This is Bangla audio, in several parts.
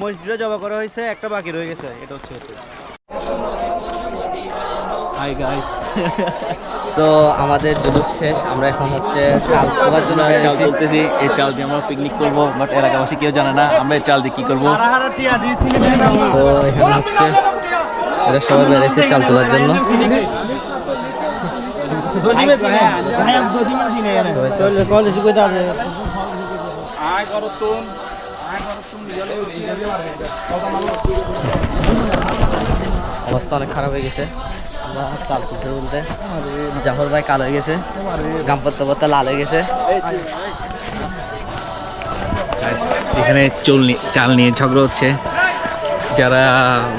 মসজিদে জবা করা হয়েছে, একটা বাকি রয়ে গেছে, এটা হচ্ছে। হাই গাইস, তো আমাদের জুলুস শেষ। আমরা এখন হচ্ছে চাল তোলার জন্য চাল তুলতেছি। এই চাল দিয়ে আমরা পিকনিক করবো, বাট এলাকাবাসী কেউ জানে না আমরা এই চাল দিয়ে কি করবো। তো এখানে হচ্ছে এরা সবাই বেড়েছে চাল তোলার জন্য। অবস্থা অনেক খারাপ হয়ে গেছে। আমরা চাল তুলতে তুলতে জাফর ভাই কালো হয়ে গেছে, গামপত্তা পত্তা লাল হয়ে গেছে। এখানে চাল নিয়ে ঝগড়া হচ্ছে, যারা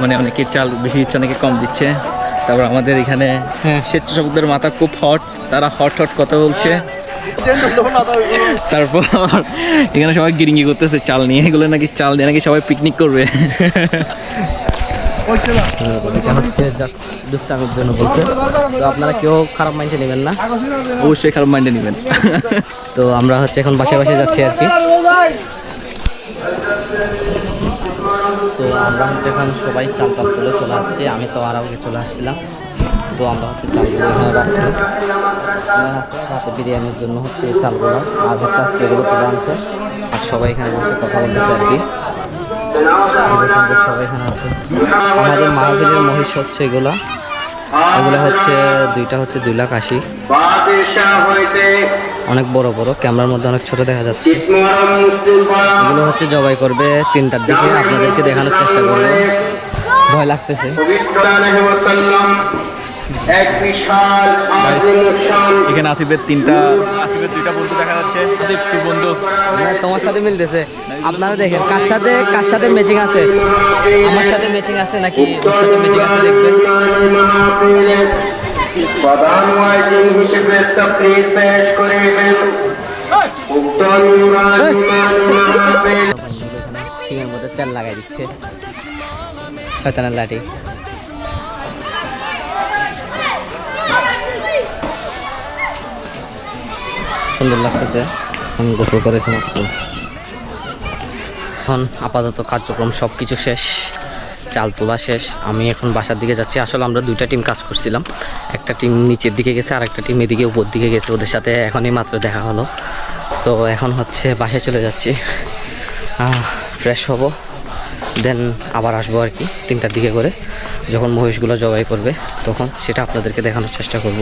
মানে অনেকে চাল বেশি দিচ্ছে, অনেকে কম দিচ্ছে। তারপর আমাদের এখানে স্বেচ্ছাসেবকদের মাথা খুব হট, তারা হট কথা বলছে। তারপর এখানে সবাই গিরিঙ্গি করতেছে চাল নিয়ে, এগুলো নাকি চাল দিয়ে নাকি সবাই পিকনিক করবে। এটা হচ্ছে দুষ্টামির জন্য বলছে, তো আপনারা কেউ খারাপ মাইন্ডে নেবেন না, অবশ্যই খারাপ মাইন্ডে নেবেন। তো আমরা হচ্ছে এখন বাসায় যাচ্ছি আর কি। তো আমরা হচ্ছে এখন সবাই চাল তুলে চলে আসছি। আমি তো আর আগে চলে আসছিলাম। তো আমরা হচ্ছে চালগুলো এখানে রাখছি, রাতে বিরিয়ানির জন্য হচ্ছে এই চালগুলো, আর হচ্ছে আজকে এগুলো তুলে আনছে। আর সবাই এখানে বসে কথা বলতেছে আর কি। সবাই এখানে আছে। আমাদের মাহফিলের মহিষ হচ্ছে এগুলো হচ্ছে দুইটা হচ্ছে 2,80,000। অনেক বড় বড়, ক্যামেরার মধ্যে অনেক ছোট দেখা যাচ্ছে। এগুলো হচ্ছে জবাই করবে 3টার দিকে, আপনাদেরকে দেখানোর চেষ্টা করবো, ভয় লাগতেছে। এখানে আসিফের দুইটা বন্ধু দেখা যাচ্ছে। বন্ধু তোমার সাথে মিলতেছে, আপনারা দেখেন কার সাথে ম্যাচিং আছে। আমার সাথে ম্যাচিং আছে নাকি ওর সাথে ম্যাচিং আছে দেখবেন। শিঙের মধ্যে তেল লাগাই দিচ্ছে শয়তানের লাঠি। সুন্দর লাগতেছে। আমি গোসল করেছি মাত্র। এখন আপাতত কার্যক্রম সব কিছু শেষ, চাল তোলা শেষ। আমি এখন বাসার দিকে যাচ্ছি। আসলে আমরা 2টা টিম কাজ করছিলাম, একটা টিম নিচের দিকে গেছে আর একটা টিম এদিকে উপর দিকে গেছে। ওদের সাথে এখনই মাত্র দেখা হলো। তো এখন হচ্ছে বাসায় চলে যাচ্ছি, ফ্রেশ হব, দেন আবার আসবো আর কি 3টার দিকে করে। যখন মহিষগুলো জবাই করবে তখন সেটা আপনাদেরকে দেখানোর চেষ্টা করব।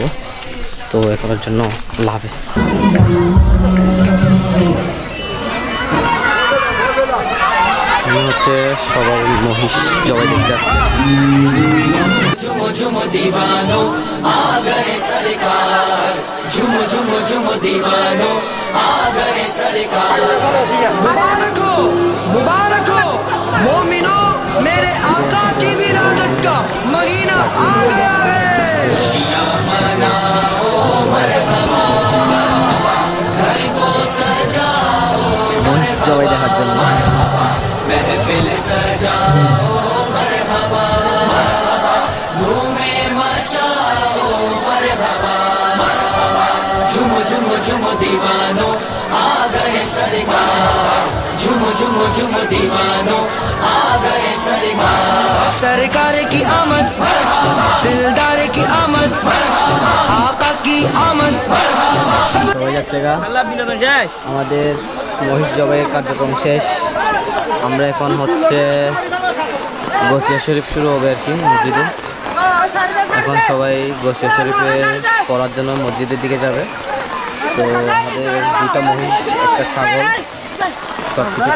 তো এখনের জন্য আল্লাহ হাফেজ। আমি হচ্ছে সবাই মহিষ জবাই দেখতে আসছে। झुमो झुमो दीवानो आ गए सरकार, झुमो झुमो झुमो दीवानो आ गए सरकार। मुबारक हो मोमिनो, मेरे आका की विलादत का महीना आ गया है। खुशियां मनाओ मरहबा, घर को सजाओ मरहबा, महफिल सजाओ मरहबा, धूमे मचाओ मरहबा, झुमो झुमो झुमो दीवानो आ गए सरकार, झुमो झुमो झुमो दीवानो आ गए सरकार। सरकार की आमद, दिलदार की आमद, आका की आमद। সবাই যাচ্ছে গা, আমাদের মহিষ জবাইয়ের কার্যক্রম শেষ। আমরা এখন হচ্ছে গসিয়া শরীফ শুরু হবে আর কি মসজিদে। এখন সবাই গসিয়া শরীফে পড়ার জন্য মসজিদের দিকে যাবে। তো আমাদের 2টা মহিষ, একটা ছাগল, সব কিছু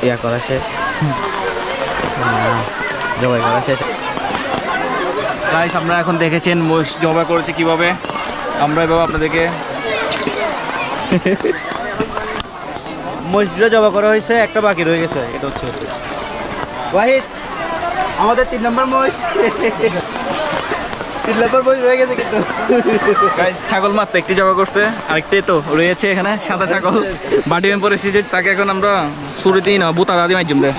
ইয়া করা শেষ, জবাই করা শেষ। গাইস, আমরা এখন দেখেছেন মহিষ জবাই করেছে কিভাবে, আমরা এভাবে আপনাদেরকে মসজিদে জবা করা হয়েছে, একটা বাকি রয়ে গেছে, এটা হচ্ছে। ওয়াহিদ, আমাদের 3 নম্বর মহিষ, 3 নম্বর মহিষ রয়ে গেছে কিন্তু। গাইস, ছাগল মাত্র একটি জবা করছে, আরেকটাই তো রয়েছে এখানে, সাদা ছাগল বাটি পরে এসেছে। তাকে এখন আমরা ছুরি দিই না, বুতা দাদি মাইজুম দেয়।